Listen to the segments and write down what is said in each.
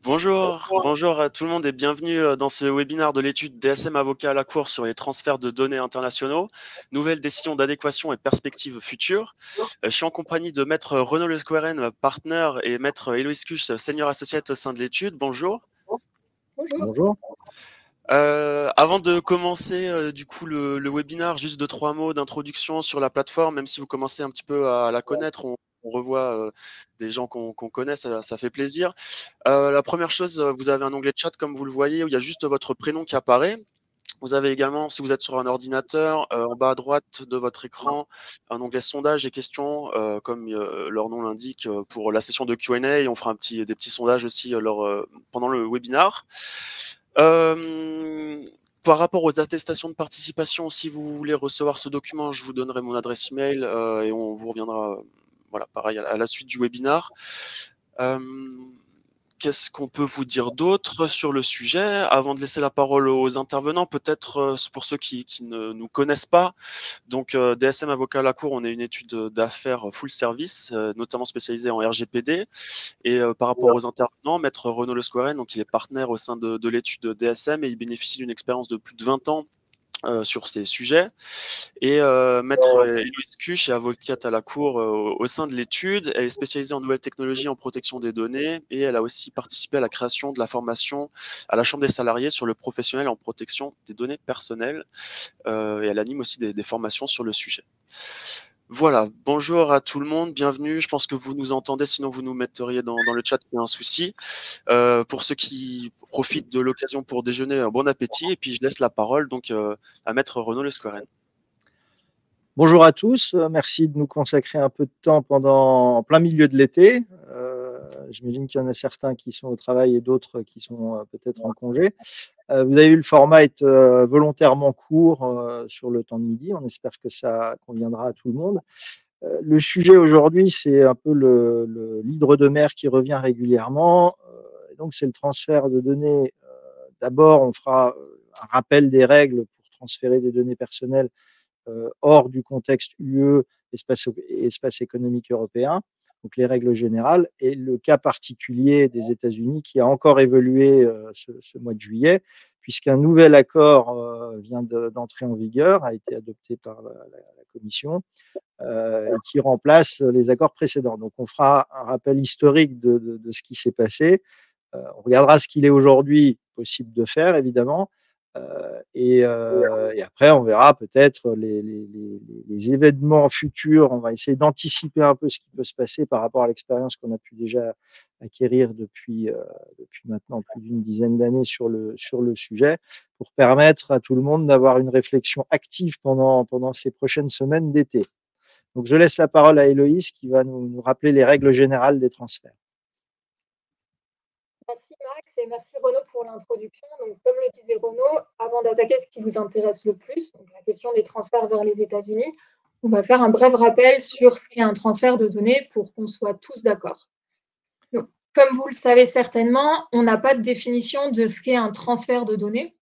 Bonjour à tout le monde et bienvenue dans ce webinaire de l'étude DSM Avocat à la Cour sur les transferts de données internationaux, nouvelles décisions d'adéquation et perspectives futures. Je suis en compagnie de Maître Renaud Lesqueren, partner, et Maître Héloïse Cuche, senior associate au sein de l'étude. Bonjour. Bonjour. Avant de commencer du coup le webinaire, juste 2-3 mots d'introduction sur la plateforme, même si vous commencez un petit peu à la connaître, on revoit des gens qu'on connaît, ça fait plaisir. La première chose, vous avez un onglet chat comme vous le voyez où il y a juste votre prénom qui apparaît. Vous avez également, si vous êtes sur un ordinateur, en bas à droite de votre écran, un onglet sondage et questions, comme leur nom l'indique, pour la session de Q&A. On fera des petits sondages aussi pendant le webinaire. Par rapport aux attestations de participation, si vous voulez recevoir ce document, je vous donnerai mon adresse email et on vous reviendra, voilà, pareil à la suite du webinaire. Qu'est-ce qu'on peut vous dire d'autre sur le sujet? Avant de laisser la parole aux intervenants, peut-être pour ceux qui ne nous connaissent pas. Donc, DSM Avocat à la Cour, on est une étude d'affaires full service, notamment spécialisée en RGPD. Et par rapport aux intervenants, Maître Renaud Lesqueren, donc il est partenaire au sein de l'étude DSM et il bénéficie d'une expérience de plus de 20 ans sur ces sujets. Et Maître Héloïse Cuche est avocate à la Cour au sein de l'étude. Elle est spécialisée en nouvelles technologies en protection des données et elle a aussi participé à la création de la formation à la Chambre des salariés sur le professionnel en protection des données personnelles. Et elle anime aussi des formations sur le sujet. Voilà, bonjour à tout le monde, bienvenue. Je pense que vous nous entendez, sinon vous nous metteriez dans le chat s'il y a un souci. Pour ceux qui profitent de l'occasion pour déjeuner, bon appétit. Et puis je laisse la parole donc à Maître Renaud Lesqueren. Bonjour à tous, merci de nous consacrer un peu de temps en plein milieu de l'été. J'imagine qu'il y en a certains qui sont au travail et d'autres qui sont peut-être en congé. Vous avez vu, le format est volontairement court sur le temps de midi. On espère que ça conviendra à tout le monde. Le sujet aujourd'hui, c'est un peu l'hydre de mer qui revient régulièrement. Donc, c'est le transfert de données. D'abord, on fera un rappel des règles pour transférer des données personnelles hors du contexte UE, espace économique européen, donc les règles générales, et le cas particulier des États-Unis qui a encore évolué ce mois de juillet, puisqu'un nouvel accord vient d'entrer en vigueur, a été adopté par la Commission, et qui remplace les accords précédents. Donc on fera un rappel historique de ce qui s'est passé. On regardera ce qu'il est aujourd'hui possible de faire, évidemment. Et après, on verra peut-être les événements futurs. On va essayer d'anticiper un peu ce qui peut se passer par rapport à l'expérience qu'on a pu déjà acquérir depuis maintenant plus d'une dizaine d'années sur le sujet, pour permettre à tout le monde d'avoir une réflexion active pendant ces prochaines semaines d'été. Donc, je laisse la parole à Héloïse qui va nous rappeler les règles générales des transferts. Merci Max et merci Renaud pour l'introduction. Donc, comme le disait Renaud, avant d'attaquer ce qui vous intéresse le plus, donc la question des transferts vers les États-Unis, on va faire un bref rappel sur ce qu'est un transfert de données pour qu'on soit tous d'accord. Comme vous le savez certainement, on n'a pas de définition de ce qu'est un transfert de données.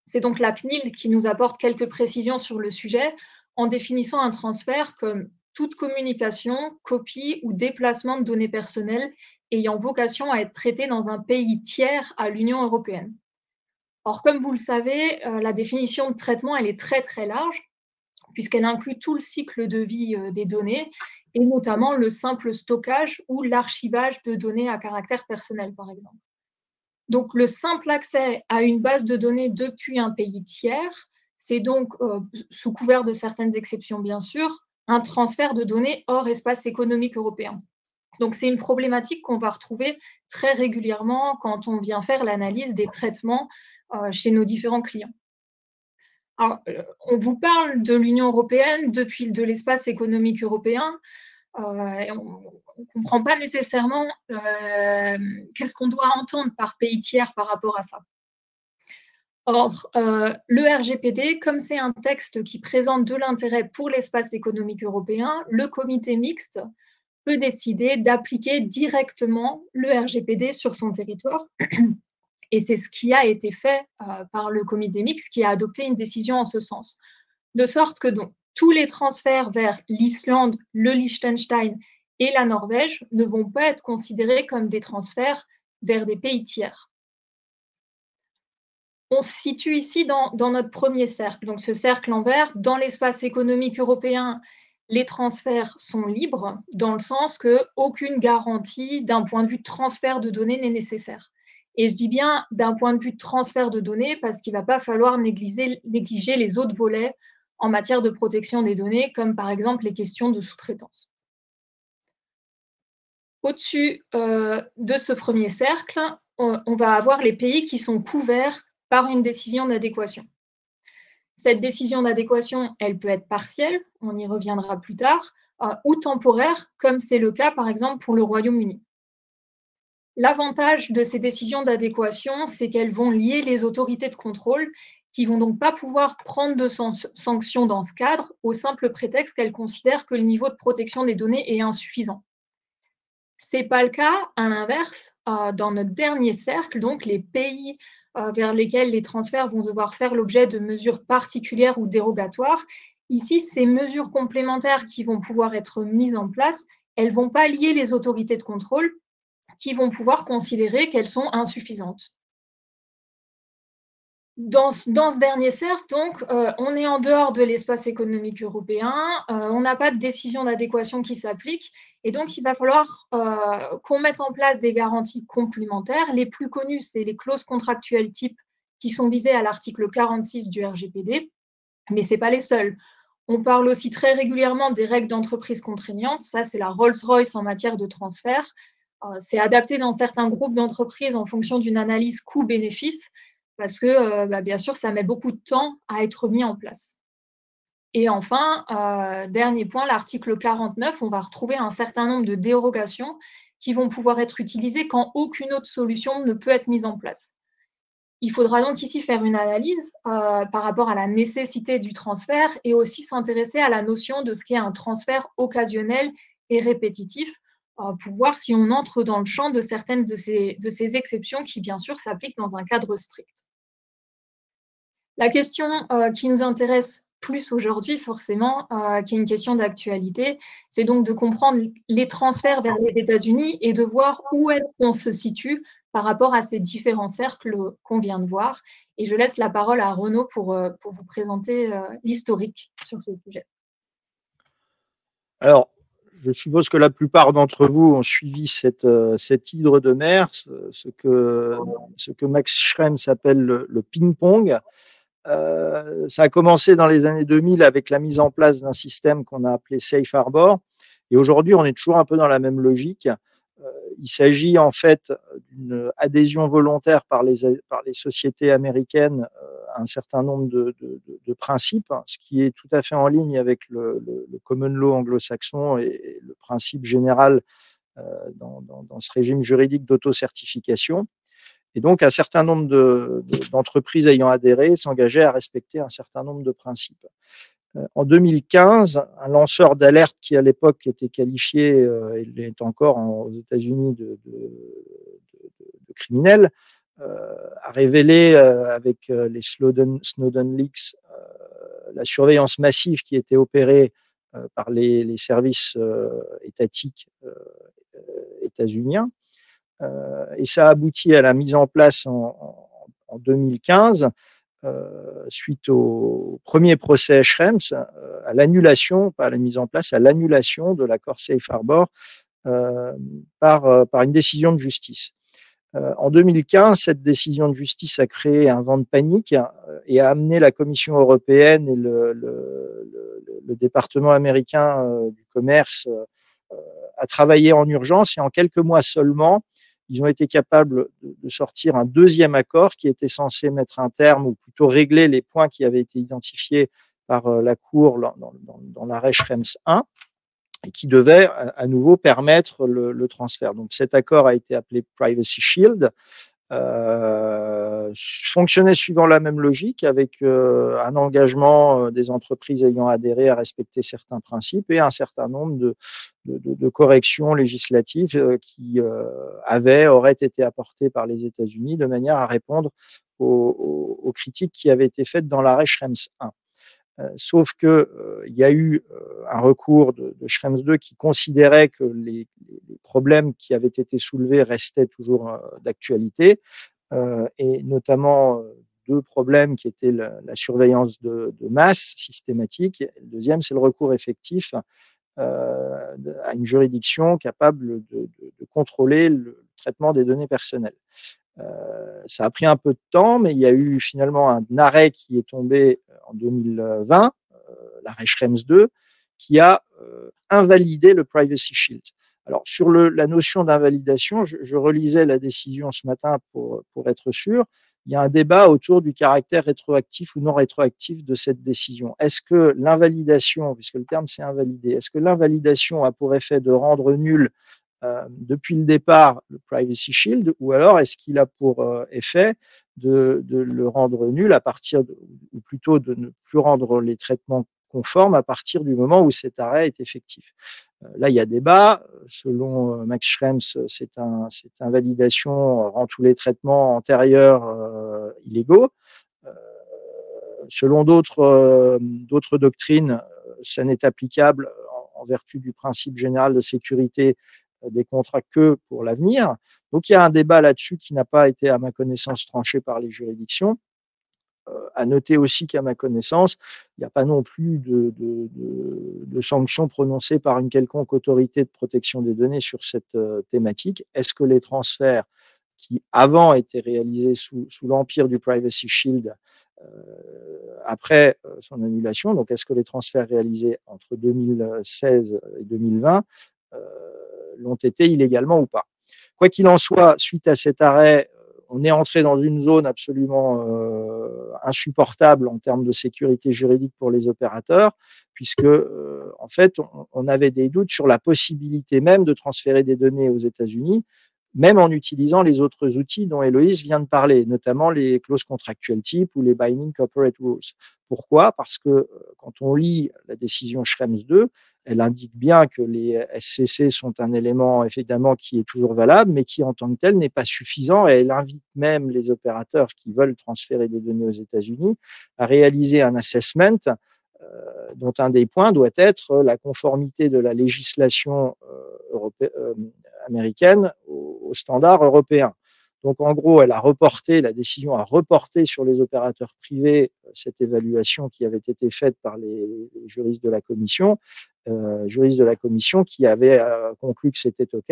C'est donc la CNIL qui nous apporte quelques précisions sur le sujet en définissant un transfert comme toute communication, copie ou déplacement de données personnelles ayant vocation à être traitée dans un pays tiers à l'Union européenne. Or, comme vous le savez, la définition de traitement, elle est très très large, puisqu'elle inclut tout le cycle de vie des données, et notamment le simple stockage ou l'archivage de données à caractère personnel, par exemple. Donc, le simple accès à une base de données depuis un pays tiers, c'est donc, sous couvert de certaines exceptions bien sûr, un transfert de données hors espace économique européen. Donc, c'est une problématique qu'on va retrouver très régulièrement quand on vient faire l'analyse des traitements chez nos différents clients. Alors, on vous parle de l'Union européenne depuis de l'espace économique européen. Et on ne comprend pas nécessairement qu'est-ce qu'on doit entendre par pays tiers par rapport à ça. Or, le RGPD, comme c'est un texte qui présente de l'intérêt pour l'espace économique européen, le comité mixte peut décider d'appliquer directement le RGPD sur son territoire. Et c'est ce qui a été fait par le comité mixte qui a adopté une décision en ce sens. De sorte que donc, tous les transferts vers l'Islande, le Liechtenstein et la Norvège ne vont pas être considérés comme des transferts vers des pays tiers. On se situe ici dans notre premier cercle. Donc, ce cercle en vert, dans l'espace économique européen, les transferts sont libres, dans le sens qu'aucune garantie d'un point de vue transfert de données n'est nécessaire. Et je dis bien d'un point de vue transfert de données, parce qu'il ne va pas falloir négliger les autres volets en matière de protection des données, comme par exemple les questions de sous-traitance. Au-dessus de ce premier cercle, on va avoir les pays qui sont couverts par une décision d'adéquation. Cette décision d'adéquation, elle peut être partielle, on y reviendra plus tard, ou temporaire, comme c'est le cas par exemple pour le Royaume-Uni. L'avantage de ces décisions d'adéquation, c'est qu'elles vont lier les autorités de contrôle qui ne vont donc pas pouvoir prendre de sanctions dans ce cadre au simple prétexte qu'elles considèrent que le niveau de protection des données est insuffisant. Ce n'est pas le cas, à l'inverse, dans notre dernier cercle, donc les pays vers lesquels les transferts vont devoir faire l'objet de mesures particulières ou dérogatoires. Ici, ces mesures complémentaires qui vont pouvoir être mises en place, elles ne vont pas lier les autorités de contrôle qui vont pouvoir considérer qu'elles sont insuffisantes. Dans ce dernier cercle, donc, on est en dehors de l'espace économique européen, on n'a pas de décision d'adéquation qui s'applique, et donc il va falloir qu'on mette en place des garanties complémentaires. Les plus connues, c'est les clauses contractuelles type qui sont visées à l'article 46 du RGPD, mais ce n'est pas les seules. On parle aussi très régulièrement des règles d'entreprise contraignantes, ça c'est la Rolls-Royce en matière de transfert. C'est adapté dans certains groupes d'entreprises en fonction d'une analyse coût-bénéfice, parce que, bien sûr, ça met beaucoup de temps à être mis en place. Et enfin, dernier point, l'article 49, on va retrouver un certain nombre de dérogations qui vont pouvoir être utilisées quand aucune autre solution ne peut être mise en place. Il faudra donc ici faire une analyse par rapport à la nécessité du transfert et aussi s'intéresser à la notion de ce qu'est un transfert occasionnel et répétitif pour voir si on entre dans le champ de certaines de ces exceptions qui, bien sûr, s'appliquent dans un cadre strict. La question qui nous intéresse plus aujourd'hui, forcément, qui est une question d'actualité, c'est donc de comprendre les transferts vers les États-Unis et de voir où est-ce qu'on se situe par rapport à ces différents cercles qu'on vient de voir. Et je laisse la parole à Renaud pour vous présenter l'historique sur ce sujet. Alors, je suppose que la plupart d'entre vous ont suivi cette hydre de mer, ce que Max Schrems appelle le ping-pong. Ça a commencé dans les années 2000 avec la mise en place d'un système qu'on a appelé Safe Harbor. Et aujourd'hui, on est toujours un peu dans la même logique. Il s'agit en fait d'une adhésion volontaire par les sociétés américaines à un certain nombre de principes, ce qui est tout à fait en ligne avec le common law anglo-saxon et le principe général dans ce régime juridique d'autocertification. Et donc, un certain nombre d'entreprises ayant adhéré s'engageaient à respecter un certain nombre de principes. En 2015, un lanceur d'alerte qui, à l'époque, était qualifié, il est encore aux États-Unis de criminel, a révélé avec les Snowden Leaks la surveillance massive qui était opérée par les services étatiques états-uniens. Et ça a abouti à la mise en place en 2015, suite au premier procès Schrems, à l'annulation, pas à la mise en place, à l'annulation de l'accord Safe Harbor par une décision de justice. En 2015, cette décision de justice a créé un vent de panique et a amené la Commission européenne et le département américain du commerce à travailler en urgence, et en quelques mois seulement, ils ont été capables de sortir un deuxième accord qui était censé mettre un terme, ou plutôt régler les points qui avaient été identifiés par la Cour dans l'arrêt Schrems 1, et qui devait à nouveau permettre le transfert. Donc cet accord a été appelé Privacy Shield, fonctionnait suivant la même logique, avec un engagement des entreprises ayant adhéré à respecter certains principes et un certain nombre de corrections législatives qui auraient été apportées par les États-Unis de manière à répondre aux critiques qui avaient été faites dans l'arrêt Schrems 1. Sauf qu'il y a eu un recours de Schrems 2 qui considérait que les problèmes qui avaient été soulevés restaient toujours d'actualité, et notamment deux problèmes qui étaient la surveillance de masse systématique. Et le deuxième, c'est le recours effectif à une juridiction capable de contrôler le traitement des données personnelles. Ça a pris un peu de temps, mais il y a eu finalement un arrêt qui est tombé en 2020, l'arrêt Schrems II, qui a invalidé le Privacy Shield. Alors, sur la notion d'invalidation, je relisais la décision ce matin pour être sûr. Il y a un débat autour du caractère rétroactif ou non rétroactif de cette décision. Est-ce que l'invalidation, puisque le terme c'est invalider, est-ce que l'invalidation a pour effet de rendre nul depuis le départ le Privacy Shield, ou alors est-ce qu'il a pour effet de le rendre nul à partir ou plutôt de ne plus rendre les traitements conformes à partir du moment où cet arrêt est effectif. Là, il y a débat. Selon Max Schrems, cette invalidation rend tous les traitements antérieurs illégaux. Selon d'autres doctrines, ça n'est applicable en vertu du principe général de sécurité des contrats que pour l'avenir. Donc, il y a un débat là-dessus qui n'a pas été, à ma connaissance, tranché par les juridictions. À noter aussi qu'à ma connaissance, il n'y a pas non plus de sanctions prononcées par une quelconque autorité de protection des données sur cette thématique. Est-ce que les transferts qui avant étaient réalisés sous l'empire du Privacy Shield après son annulation, donc est-ce que les transferts réalisés entre 2016 et 2020 l'ont été illégalement ou pas? Quoi qu'il en soit, suite à cet arrêt, on est entré dans une zone absolument insupportable en termes de sécurité juridique pour les opérateurs, puisque en fait, on avait des doutes sur la possibilité même de transférer des données aux États-Unis, même en utilisant les autres outils dont Héloïse vient de parler, notamment les clauses contractuelles type ou les Binding Corporate Rules. Pourquoi? Parce que quand on lit la décision Schrems II, elle indique bien que les SCC sont un élément évidemment qui est toujours valable, mais qui en tant que tel n'est pas suffisant, et elle invite même les opérateurs qui veulent transférer des données aux États-Unis à réaliser un assessment dont un des points doit être la conformité de la législation américaine aux standards européens. Donc, en gros, la décision a reporté sur les opérateurs privés cette évaluation qui avait été faite par les juristes de la commission, qui avaient conclu que c'était OK.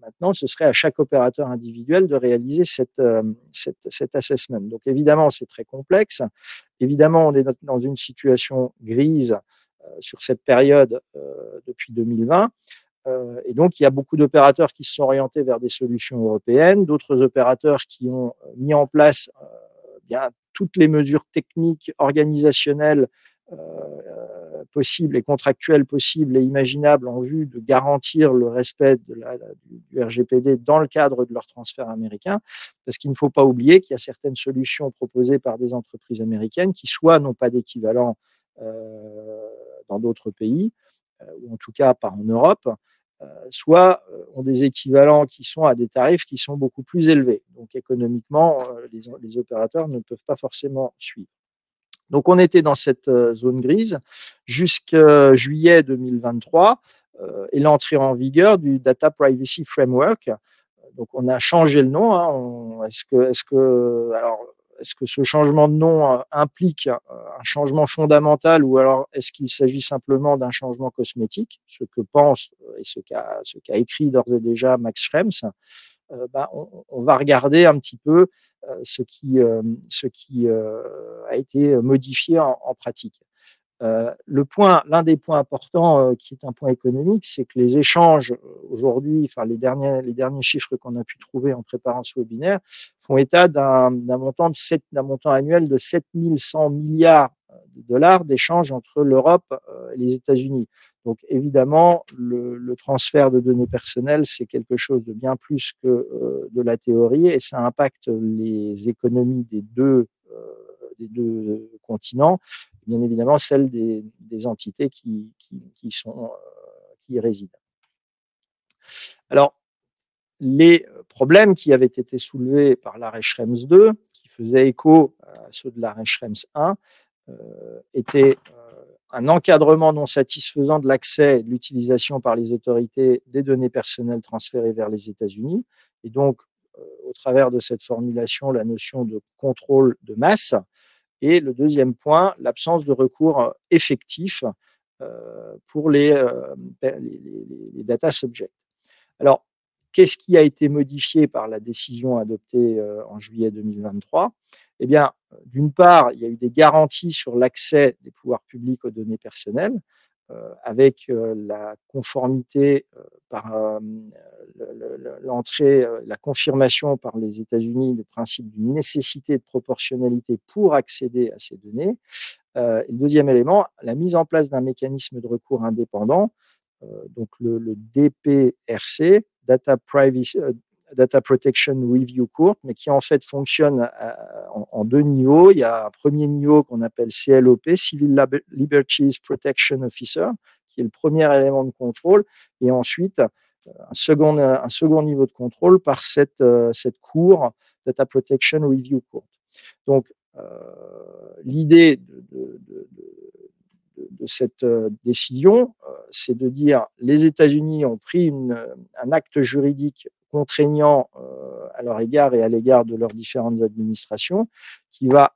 Maintenant, ce serait à chaque opérateur individuel de réaliser cet assessment. Donc, évidemment, c'est très complexe. Évidemment, on est dans une situation grise sur cette période depuis 2020. Et donc, il y a beaucoup d'opérateurs qui se sont orientés vers des solutions européennes, d'autres opérateurs qui ont mis en place bien toutes les mesures techniques, organisationnelles possibles et contractuelles possibles et imaginables en vue de garantir le respect du RGPD dans le cadre de leur transfert américain, parce qu'il ne faut pas oublier qu'il y a certaines solutions proposées par des entreprises américaines qui soit n'ont pas d'équivalent dans d'autres pays, ou en tout cas pas en Europe, soit ont des équivalents qui sont à des tarifs qui sont beaucoup plus élevés. Donc économiquement, les opérateurs ne peuvent pas forcément suivre. Donc on était dans cette zone grise jusqu'à juillet 2023 et l'entrée en vigueur du Data Privacy Framework. Donc on a changé le nom. Hein. Est-ce que ce changement de nom implique un changement fondamental, ou alors est-ce qu'il s'agit simplement d'un changement cosmétique, ce que pense et ce qu'a écrit d'ores et déjà Max Schrems? On va regarder un petit peu ce qui a été modifié en pratique. L'un des points importants qui est un point économique, c'est que les échanges aujourd'hui, enfin les derniers chiffres qu'on a pu trouver en préparant ce webinaire, font état d'un montant annuel de 7100 milliards de dollars d'échanges entre l'Europe et les États-Unis. Donc évidemment, le transfert de données personnelles, c'est quelque chose de bien plus que de la théorie, et ça impacte les économies des deux continents, bien évidemment celle des entités qui y résident. Alors, les problèmes qui avaient été soulevés par l'arrêt Schrems II, qui faisaient écho à ceux de l'arrêt Schrems I, était un encadrement non satisfaisant de l'accès et de l'utilisation par les autorités des données personnelles transférées vers les États-Unis. Et donc, au travers de cette formulation, la notion de contrôle de masse. Et le deuxième point, l'absence de recours effectif pour les data subjects. Alors, qu'est-ce qui a été modifié par la décision adoptée en juillet 2023 ? Eh bien, d'une part, il y a eu des garanties sur l'accès des pouvoirs publics aux données personnelles, avec la conformité par l'entrée, la confirmation par les États-Unis du principe d'une nécessité de proportionnalité pour accéder à ces données. Et le deuxième élément, la mise en place d'un mécanisme de recours indépendant, donc le DPRC, Data Protection Review Court, mais qui en fait fonctionne en deux niveaux. Il y a un premier niveau qu'on appelle CLOP, Civil Liberties Protection Officer, qui est le premier élément de contrôle, et ensuite un second niveau de contrôle par cette cour, Data Protection Review Court. Donc, l'idée de cette décision, c'est de dire les États-Unis ont pris un acte juridique contraignant à leur égard et à l'égard de leurs différentes administrations, qui va,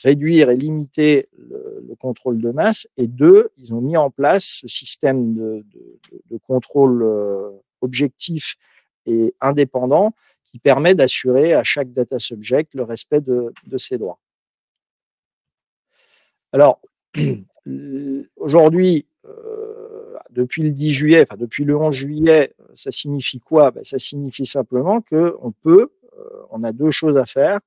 réduire et limiter le contrôle de masse, et deux, ils ont mis en place ce système de contrôle objectif et indépendant qui permet d'assurer à chaque data subject le respect de ses droits. Alors, aujourd'hui, depuis le 10 juillet, enfin depuis le 11 juillet, ça signifie quoi ? Ça signifie simplement on a deux choses à faire,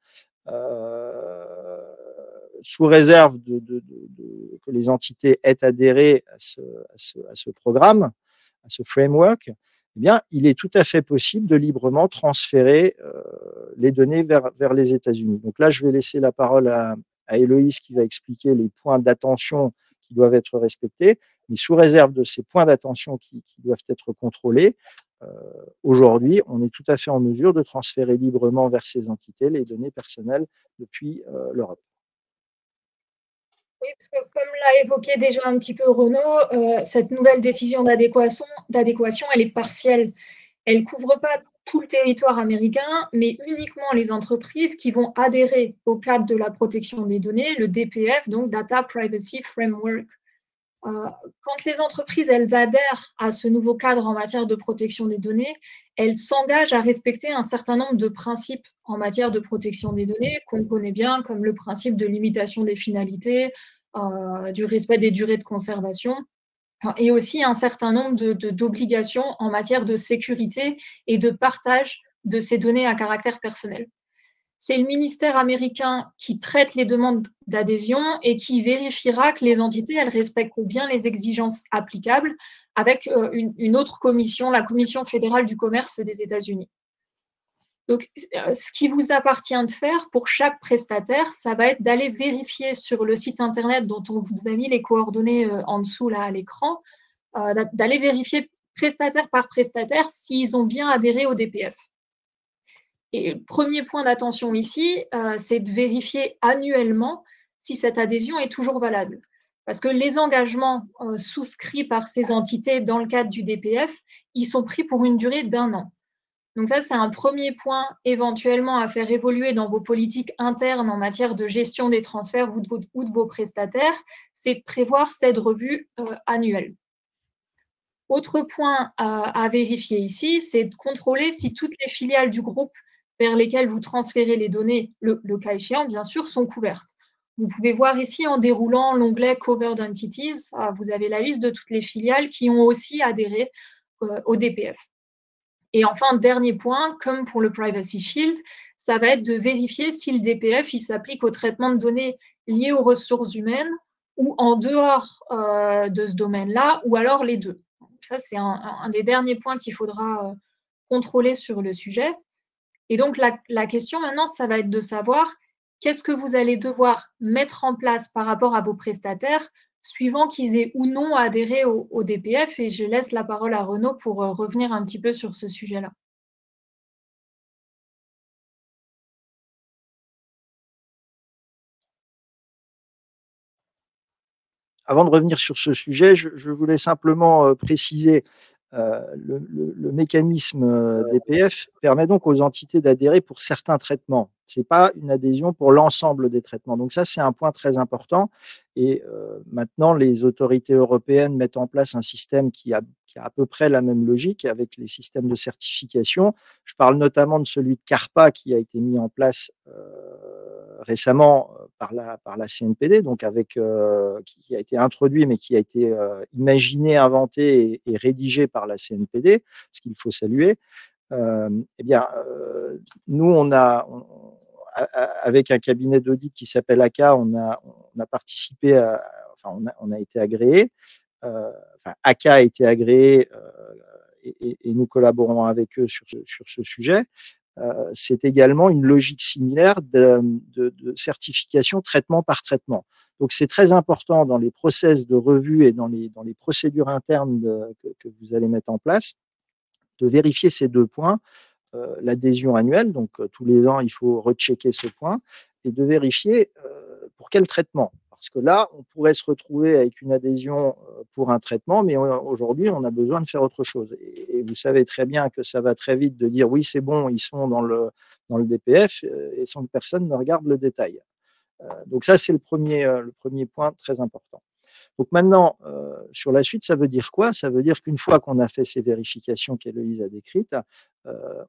sous réserve que les entités aient adhéré à ce programme, à ce framework. Eh bien, il est tout à fait possible de librement transférer les données vers les États-Unis. Donc là, je vais laisser la parole à Héloïse qui va expliquer les points d'attention qui doivent être respectés, mais sous réserve de ces points d'attention qui doivent être contrôlés, aujourd'hui, on est tout à fait en mesure de transférer librement vers ces entités les données personnelles depuis l'Europe. Oui, parce que comme l'a évoqué déjà un petit peu Renaud, cette nouvelle décision d'adéquation, elle est partielle. Elle ne couvre pas tout le territoire américain, mais uniquement les entreprises qui vont adhérer au cadre de la protection des données, le DPF, donc Data Privacy Framework. Quand les entreprises elles adhèrent à ce nouveau cadre en matière de protection des données, elles s'engagent à respecter un certain nombre de principes en matière de protection des données qu'on connaît bien, comme le principe de limitation des finalités, du respect des durées de conservation, et aussi un certain nombre d'obligations en matière de sécurité et de partage de ces données à caractère personnel. C'est le ministère américain qui traite les demandes d'adhésion et qui vérifiera que les entités elles respectent bien les exigences applicables avec une autre commission, la Commission fédérale du commerce des États-Unis. Donc, ce qui vous appartient de faire pour chaque prestataire, ça va être d'aller vérifier sur le site internet dont on vous a mis les coordonnées en dessous là à l'écran, d'aller vérifier prestataire par prestataire s'ils ont bien adhéré au DPF. Et le premier point d'attention ici, c'est de vérifier annuellement si cette adhésion est toujours valable. Parce que les engagements souscrits par ces entités dans le cadre du DPF, ils sont pris pour une durée d'1 an. Donc ça, c'est un premier point éventuellement à faire évoluer dans vos politiques internes en matière de gestion des transferts ou de vos prestataires, c'est de prévoir cette revue annuelle. Autre point à vérifier ici, c'est de contrôler si toutes les filiales du groupe vers lesquelles vous transférez les données, le cas échéant, bien sûr, sont couvertes. Vous pouvez voir ici en déroulant l'onglet Covered Entities, vous avez la liste de toutes les filiales qui ont aussi adhéré au DPF. Et enfin, dernier point, comme pour le Privacy Shield, ça va être de vérifier si le DPF s'applique au traitement de données liées aux ressources humaines ou en dehors de ce domaine-là, ou alors les deux. Donc ça, c'est un des derniers points qu'il faudra contrôler sur le sujet. Et donc, la question maintenant, ça va être de savoir qu'est-ce que vous allez devoir mettre en place par rapport à vos prestataires, suivant qu'ils aient ou non adhéré au DPF. Et je laisse la parole à Renaud pour revenir un petit peu sur ce sujet-là. avant de revenir sur ce sujet, je voulais simplement préciser le mécanisme DPF permet donc aux entités d'adhérer pour certains traitements. Ce n'est pas une adhésion pour l'ensemble des traitements. Donc ça, c'est un point très important. Et maintenant, les autorités européennes mettent en place un système qui a à peu près la même logique avec les systèmes de certification. Je parle notamment de celui de CARPA qui a été mis en place récemment par la CNPD, donc qui a été introduit, mais qui a été imaginé, inventé et rédigé par la CNPD, ce qu'il faut saluer. Eh bien, nous, avec un cabinet d'audit qui s'appelle ACA, on a participé on a été agréé. ACA a été agréé et nous collaborons avec eux sur ce sujet. C'est également une logique similaire de certification traitement par traitement. Donc, c'est très important dans les process de revue et dans les procédures internes que vous allez mettre en place de vérifier ces deux points, l'adhésion annuelle, donc tous les ans, il faut rechecker ce point, et de vérifier pour quel traitement. Parce que là, on pourrait se retrouver avec une adhésion pour un traitement, mais aujourd'hui, on a besoin de faire autre chose. Et vous savez très bien que ça va très vite de dire oui, c'est bon, ils sont dans le DPF, et sans que personne ne regarde le détail. Donc ça, c'est le premier point très important. Donc maintenant, sur la suite, ça veut dire quoi? Ça veut dire qu'une fois qu'on a fait ces vérifications qu'Héloïse a décrites,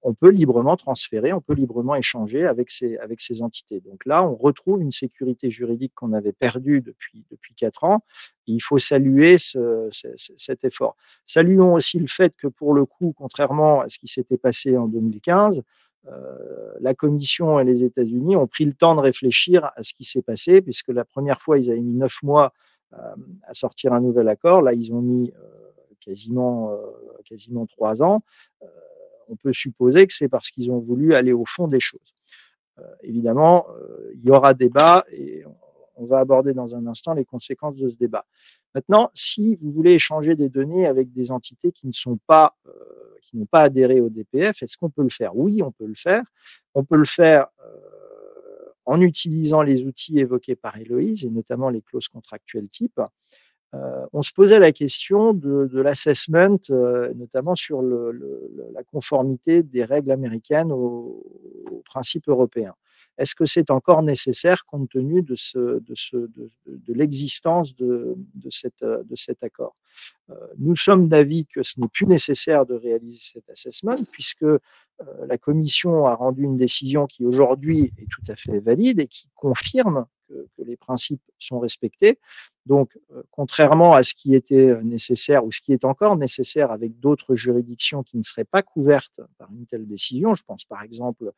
on peut librement transférer, on peut librement échanger avec ces entités. Donc là, on retrouve une sécurité juridique qu'on avait perdue depuis 4 ans. Et il faut saluer cet effort. Saluons aussi le fait que pour le coup, contrairement à ce qui s'était passé en 2015, la Commission et les États-Unis ont pris le temps de réfléchir à ce qui s'est passé, puisque la première fois, ils avaient mis 9 mois à sortir un nouvel accord. Là, ils ont mis quasiment 3 ans. On peut supposer que c'est parce qu'ils ont voulu aller au fond des choses. Évidemment, il y aura débat et on va aborder dans un instant les conséquences de ce débat. Maintenant, si vous voulez échanger des données avec des entités qui n'ont pas adhéré au DPF, est-ce qu'on peut le faire? Oui, on peut le faire. On peut le faire en utilisant les outils évoqués par Héloïse, et notamment les clauses contractuelles type. On se posait la question de l'assessment, notamment sur la conformité des règles américaines aux principes européens. Est-ce que c'est encore nécessaire compte tenu de l'existence de cet accord? Nous sommes d'avis que ce n'est plus nécessaire de réaliser cet assessment puisque la Commission a rendu une décision qui aujourd'hui est tout à fait valide et qui confirme que les principes sont respectés. Donc, contrairement à ce qui était nécessaire ou ce qui est encore nécessaire avec d'autres juridictions qui ne seraient pas couvertes par une telle décision, je pense par exemple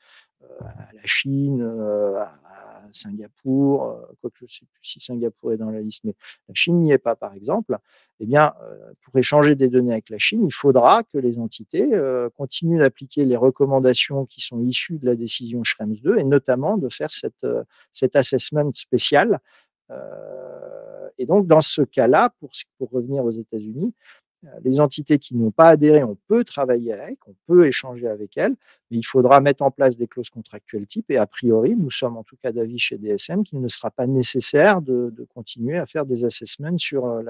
à la Chine, à Singapour, quoique je ne sais plus si Singapour est dans la liste, mais la Chine n'y est pas par exemple, eh bien, pour échanger des données avec la Chine, il faudra que les entités continuent d'appliquer les recommandations qui sont issues de la décision Schrems 2 et notamment de faire cet assessment spécial. Et donc, dans ce cas-là, pour revenir aux États-Unis, les entités qui n'ont pas adhéré, on peut travailler avec, on peut échanger avec elles, mais il faudra mettre en place des clauses contractuelles type. Et a priori, nous sommes en tout cas d'avis chez DSM qu'il ne sera pas nécessaire de continuer à faire des assessments sur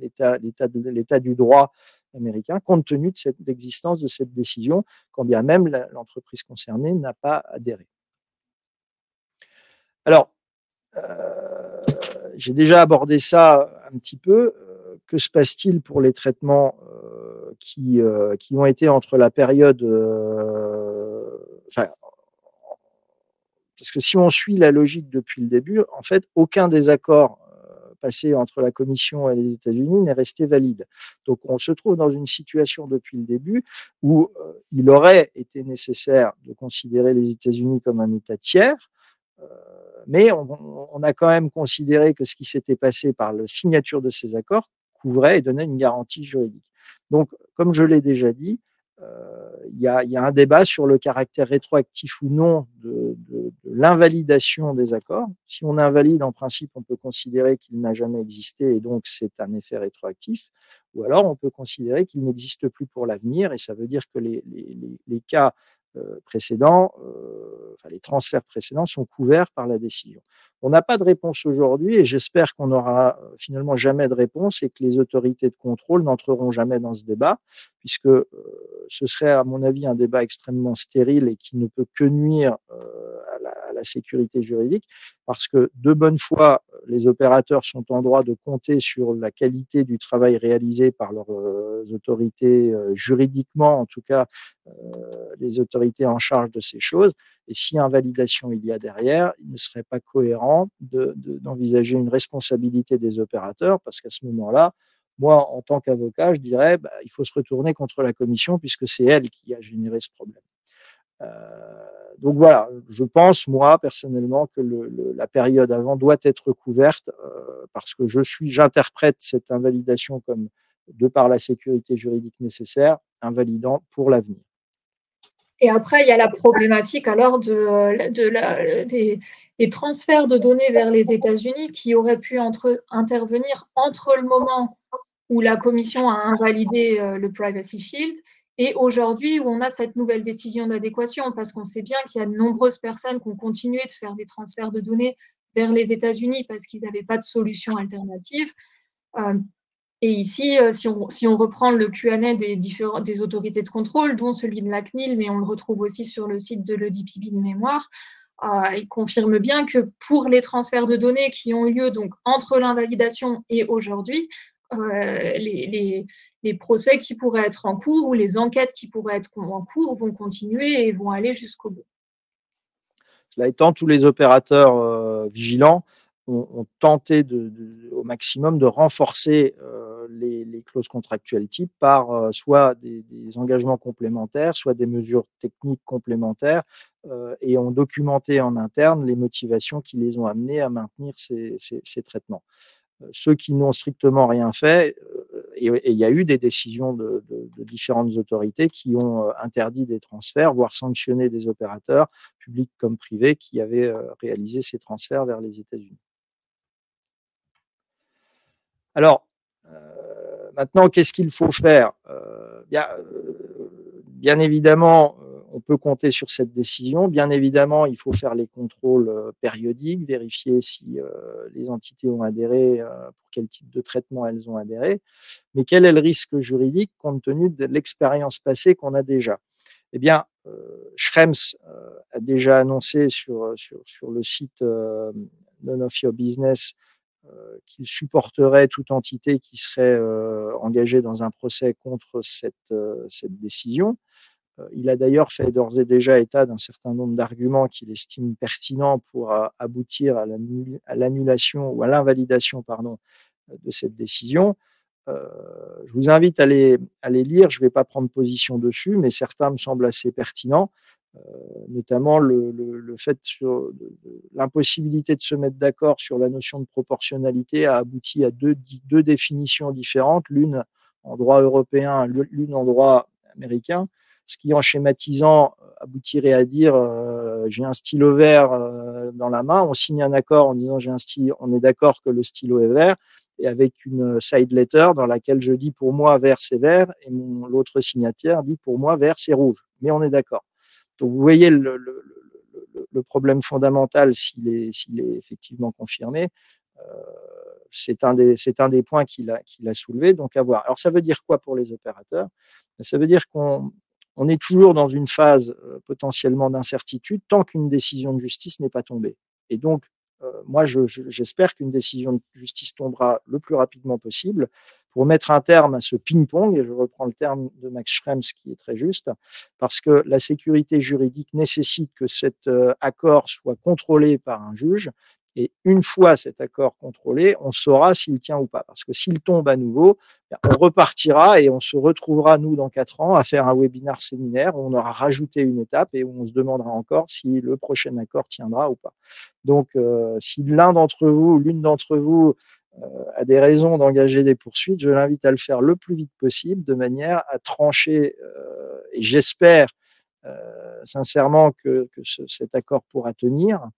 l'état du droit américain, compte tenu de l'existence de cette décision, quand bien même l'entreprise concernée n'a pas adhéré. Alors, j'ai déjà abordé ça un petit peu. Que se passe-t-il pour les traitements qui ont été entre la période... parce que si on suit la logique depuis le début, en fait, aucun des accords passés entre la Commission et les États-Unis n'est resté valide. Donc, on se trouve dans une situation depuis le début où il aurait été nécessaire de considérer les États-Unis comme un État tiers, mais on a quand même considéré que ce qui s'était passé par la signature de ces accords couvrait et donnait une garantie juridique. Donc, comme je l'ai déjà dit, il y a un débat sur le caractère rétroactif ou non de l'invalidation des accords. Si on invalide, en principe, on peut considérer qu'il n'a jamais existé et donc c'est un effet rétroactif, ou alors on peut considérer qu'il n'existe plus pour l'avenir et ça veut dire que les cas précédents, les transferts précédents sont couverts par la décision. On n'a pas de réponse aujourd'hui et j'espère qu'on n'aura finalement jamais de réponse et que les autorités de contrôle n'entreront jamais dans ce débat, puisque ce serait, à mon avis, un débat extrêmement stérile et qui ne peut que nuire à la sécurité juridique, parce que de bonne foi, les opérateurs sont en droit de compter sur la qualité du travail réalisé par leurs autorités, juridiquement en tout cas, les autorités en charge de ces choses. Et si invalidation il y a derrière, il ne serait pas cohérent d'envisager une responsabilité des opérateurs, parce qu'à ce moment-là, moi, en tant qu'avocat, je dirais il faut se retourner contre la commission puisque c'est elle qui a généré ce problème. Donc voilà, je pense, moi, personnellement, que la période avant doit être couverte parce que j'interprète cette invalidation comme, de par la sécurité juridique nécessaire, invalidant pour l'avenir. Et après, il y a la problématique alors des transferts de données vers les États-Unis qui auraient pu intervenir entre le moment où la commission a invalidé le Privacy Shield et aujourd'hui où on a cette nouvelle décision d'adéquation, parce qu'on sait bien qu'il y a de nombreuses personnes qui ont continué de faire des transferts de données vers les États-Unis parce qu'ils n'avaient pas de solution alternative. Et ici, si on reprend le Q&A des autorités de contrôle, dont celui de la CNIL, mais on le retrouve aussi sur le site de l'EDPB de mémoire, il confirme bien que pour les transferts de données qui ont eu lieu donc, entre l'invalidation et aujourd'hui, les procès qui pourraient être en cours ou les enquêtes qui pourraient être en cours vont continuer et vont aller jusqu'au bout. Cela étant, tous les opérateurs vigilants ont tenté au maximum de renforcer les clauses contractuelles type par soit des engagements complémentaires, soit des mesures techniques complémentaires et ont documenté en interne les motivations qui les ont amenés à maintenir ces traitements. Ceux qui n'ont strictement rien fait, et il y a eu des décisions de différentes autorités qui ont interdit des transferts, voire sanctionné des opérateurs, publics comme privés, qui avaient réalisé ces transferts vers les États-Unis. Alors, maintenant, qu'est-ce qu'il faut faire? Bien évidemment, on peut compter sur cette décision. Bien évidemment, il faut faire les contrôles périodiques, vérifier si les entités ont adhéré, pour quel type de traitement elles ont adhéré. Mais quel est le risque juridique compte tenu de l'expérience passée qu'on a déjà? Eh bien, Schrems a déjà annoncé sur le site None of Your Business qu'il supporterait toute entité qui serait engagée dans un procès contre cette décision. Il a d'ailleurs fait d'ores et déjà état d'un certain nombre d'arguments qu'il estime pertinents pour aboutir à l'annulation ou à l'invalidation de cette décision. Je vous invite à les lire, je ne vais pas prendre position dessus, mais certains me semblent assez pertinents, notamment le fait sur l'impossibilité de se mettre d'accord sur la notion de proportionnalité a abouti à deux définitions différentes, l'une en droit européen, l'une en droit américain, ce qui, en schématisant, aboutirait à dire j'ai un stylo vert dans la main, on signe un accord en disant on est d'accord que le stylo est vert, et avec une side letter dans laquelle je dis pour moi vert c'est vert et l'autre signataire dit pour moi vert c'est rouge, mais on est d'accord. Donc vous voyez le problème fondamental s'il est effectivement confirmé. C'est un des points qu'il a soulevé, donc à voir. Alors ça veut dire quoi pour les opérateurs? Ça veut dire qu'on est toujours dans une phase potentiellement d'incertitude tant qu'une décision de justice n'est pas tombée. Et donc, moi, j'espère qu'une décision de justice tombera le plus rapidement possible pour mettre un terme à ce ping-pong, et je reprends le terme de Max Schrems qui est très juste, parce que la sécurité juridique nécessite que cet accord soit contrôlé par un juge, et une fois cet accord contrôlé, on saura s'il tient ou pas. Parce que s'il tombe à nouveau, on repartira et on se retrouvera, nous, dans 4 ans, à faire un webinaire séminaire où on aura rajouté une étape et où on se demandera encore si le prochain accord tiendra ou pas. Donc, si l'un d'entre vous ou l'une d'entre vous a des raisons d'engager des poursuites, je l'invite à le faire le plus vite possible de manière à trancher, et j'espère sincèrement que cet accord pourra tenir,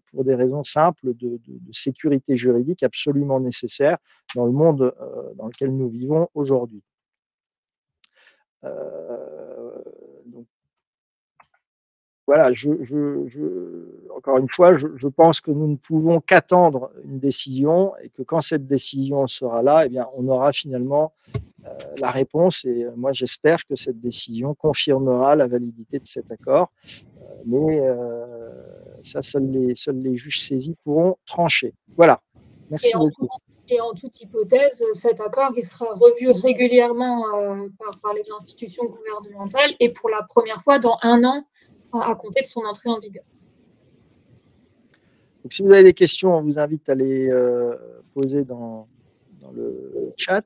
pour des raisons simples de sécurité juridique absolument nécessaires dans le monde dans lequel nous vivons aujourd'hui. Donc, voilà, encore une fois, je pense que nous ne pouvons qu'attendre une décision et que quand cette décision sera là, eh bien, on aura finalement la réponse. Et moi, j'espère que cette décision confirmera la validité de cet accord. Mais ça, seuls les juges saisis pourront trancher. Voilà. Merci beaucoup. Et en toute hypothèse, cet accord il sera revu régulièrement par les institutions gouvernementales et pour la première fois dans 1 an à compter de son entrée en vigueur. Donc, si vous avez des questions, on vous invite à les poser dans le chat.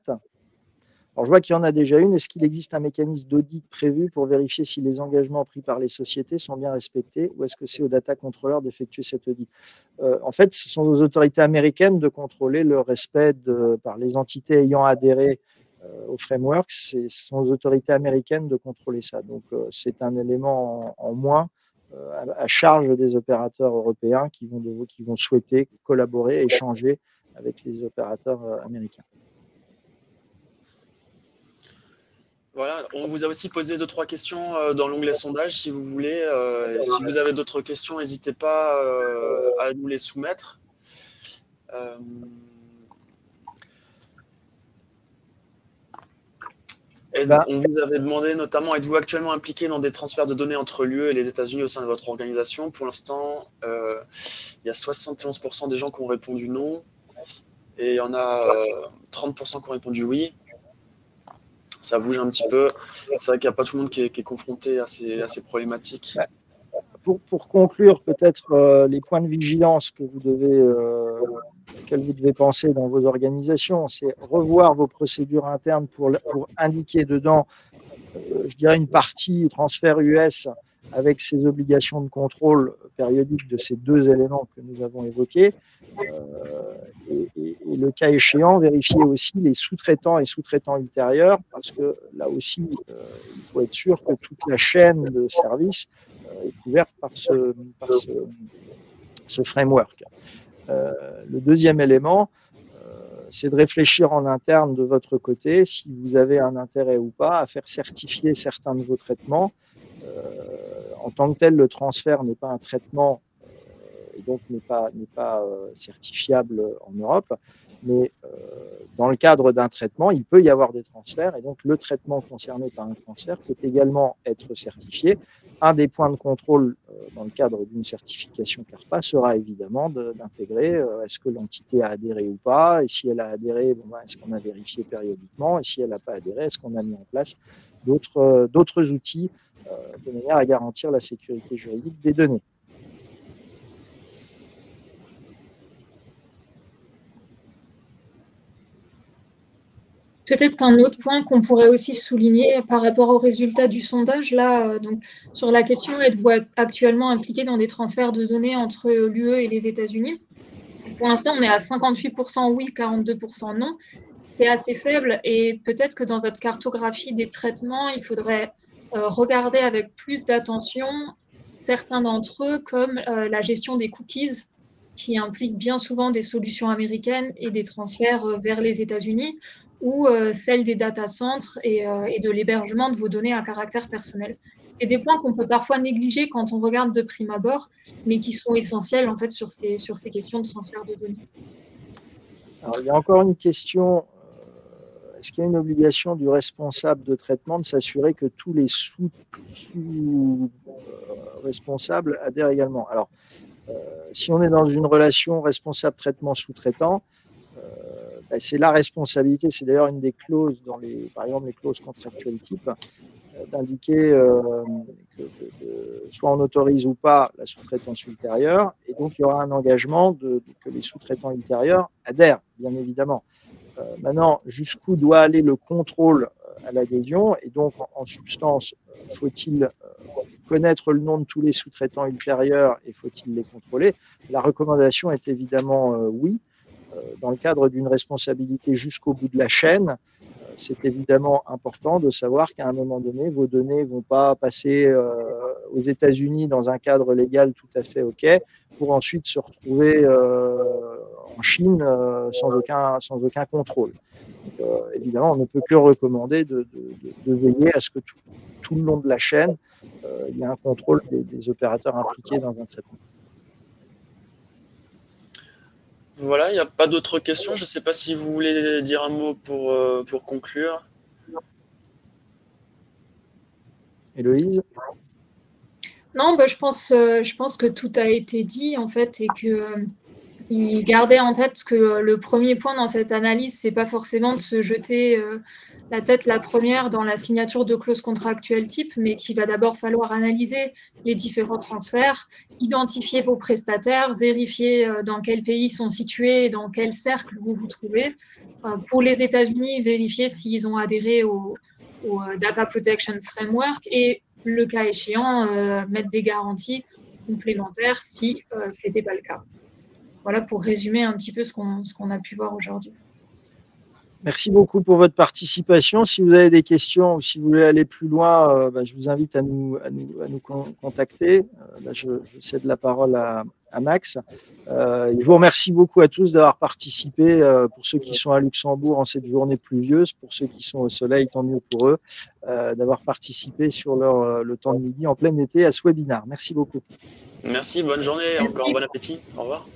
Alors, je vois qu'il y en a déjà une. Est-ce qu'il existe un mécanisme d'audit prévu pour vérifier si les engagements pris par les sociétés sont bien respectés ou est-ce que c'est aux data controllers d'effectuer cet audit? En fait, ce sont aux autorités américaines de contrôler le respect par les entités ayant adhéré au framework. Ce sont aux autorités américaines de contrôler ça. Donc, c'est un élément en moins à charge des opérateurs européens qui vont souhaiter collaborer, échanger avec les opérateurs américains. Voilà, on vous a aussi posé 2-3 questions dans l'onglet sondage si vous voulez. Si vous avez d'autres questions, n'hésitez pas à nous les soumettre. On vous avait demandé notamment, êtes-vous actuellement impliqué dans des transferts de données entre l'UE et les États-Unis au sein de votre organisation? Pour l'instant, il y a 71% des gens qui ont répondu non et il y en a 30% qui ont répondu oui. Ça bouge un petit peu. C'est vrai qu'il n'y a pas tout le monde qui est confronté à ces problématiques. Pour conclure, peut-être les points de vigilance auxquels vous devez penser dans vos organisations, c'est revoir vos procédures internes pour indiquer dedans, je dirais, une partie transfert US avec ses obligations de contrôle périodique de ces 2 éléments que nous avons évoqués. Et le cas échéant, vérifier aussi les sous-traitants et sous-traitants ultérieurs, parce que là aussi, il faut être sûr que toute la chaîne de services est couverte par ce framework. Le deuxième élément, c'est de réfléchir en interne de votre côté, si vous avez un intérêt ou pas, à faire certifier certains de vos traitements. En tant que tel, le transfert n'est pas un traitement et donc n'est pas certifiable en Europe. Mais dans le cadre d'un traitement, il peut y avoir des transferts et donc le traitement concerné par un transfert peut également être certifié. Un des points de contrôle dans le cadre d'une certification CARPA sera évidemment d'intégrer est-ce que l'entité a adhéré ou pas, et si elle a adhéré, est-ce qu'on a vérifié périodiquement, et si elle n'a pas adhéré, est-ce qu'on a mis en place d'autres outils de manière à garantir la sécurité juridique des données. Peut-être qu'un autre point qu'on pourrait aussi souligner par rapport aux résultats du sondage, là, donc, sur la question, êtes-vous actuellement impliqué dans des transferts de données entre l'UE et les États-Unis? Pour l'instant, on est à 58% oui, 42% non. C'est assez faible et peut-être que dans votre cartographie des traitements, il faudrait regarder avec plus d'attention certains d'entre eux, comme la gestion des cookies, qui implique bien souvent des solutions américaines et des transferts vers les États-Unis, ou celle des data centers et de l'hébergement de vos données à caractère personnel. C'est des points qu'on peut parfois négliger quand on regarde de prime abord, mais qui sont essentiels en fait sur ces questions de transfert de données. Alors, il y a encore une question. Est-ce qu'il y a une obligation du responsable de traitement de s'assurer que tous les sous-responsables adhèrent également? Alors, si on est dans une relation responsable traitement sous-traitant, c'est la responsabilité, c'est d'ailleurs une des clauses par exemple les clauses contractuelles type, d'indiquer que soit on autorise ou pas la sous-traitance ultérieure, et donc il y aura un engagement que les sous-traitants ultérieurs adhèrent, bien évidemment. Maintenant, jusqu'où doit aller le contrôle à l'adhésion, et donc en substance, faut-il connaître le nom de tous les sous-traitants ultérieurs et faut-il les contrôler? La recommandation est évidemment oui. Dans le cadre d'une responsabilité jusqu'au bout de la chaîne, c'est évidemment important de savoir qu'à un moment donné, vos données ne vont pas passer aux États-Unis dans un cadre légal tout à fait OK, pour ensuite se retrouver en Chine sans aucun contrôle. Donc, évidemment, on ne peut que recommander de veiller à ce que tout le long de la chaîne, il y a un contrôle des opérateurs impliqués dans un traitement. Voilà, il n'y a pas d'autres questions. Je ne sais pas si vous voulez dire un mot pour conclure. Héloïse? Non, bah, je pense que tout a été dit en fait et que il gardait en tête que le premier point dans cette analyse, c'est pas forcément de se jeter la tête la première dans la signature de clauses contractuelles type, mais qu'il va d'abord falloir analyser les différents transferts, identifier vos prestataires, vérifier dans quel pays ils sont situés, dans quel cercle vous vous trouvez. Pour les États-Unis, vérifier s'ils ont adhéré au Data Protection Framework et, le cas échéant, mettre des garanties complémentaires si ce n'était pas le cas. Voilà pour résumer un petit peu ce qu'on a pu voir aujourd'hui. Merci beaucoup pour votre participation. Si vous avez des questions ou si vous voulez aller plus loin, je vous invite à nous contacter. Là, je cède la parole à Max. Je vous remercie beaucoup à tous d'avoir participé. Pour ceux qui sont à Luxembourg en cette journée pluvieuse, pour ceux qui sont au soleil, tant mieux pour eux, d'avoir participé sur le temps de midi en plein été à ce webinaire. Merci beaucoup. Merci, bonne journée et encore bon appétit. Au revoir.